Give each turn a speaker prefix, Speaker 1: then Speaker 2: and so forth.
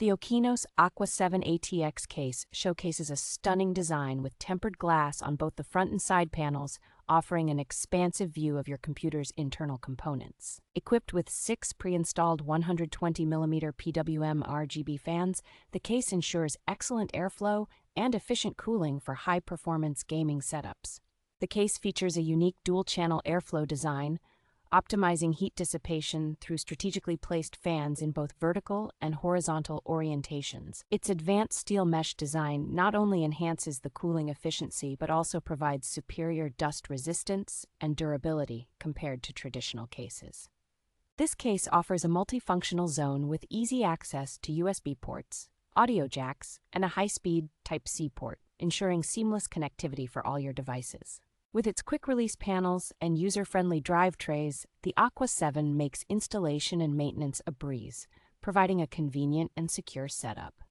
Speaker 1: The Okinos Aqua 7 ATX case showcases a stunning design with tempered glass on both the front and side panels, offering an expansive view of your computer's internal components. Equipped with 6 pre-installed 120mm PWM ARGB fans, the case ensures excellent airflow and efficient cooling for high-performance gaming setups. The case features a unique dual-channel airflow design, optimizing heat dissipation through strategically placed fans in both vertical and horizontal orientations. Its advanced steel mesh design not only enhances the cooling efficiency but also provides superior dust resistance and durability compared to traditional cases. This case offers a multifunctional zone with easy access to USB ports, audio jacks, and a high-speed Type-C port, ensuring seamless connectivity for all your devices. With its quick-release panels and user-friendly drive trays, the Aqua 7 makes installation and maintenance a breeze, providing a convenient and secure setup.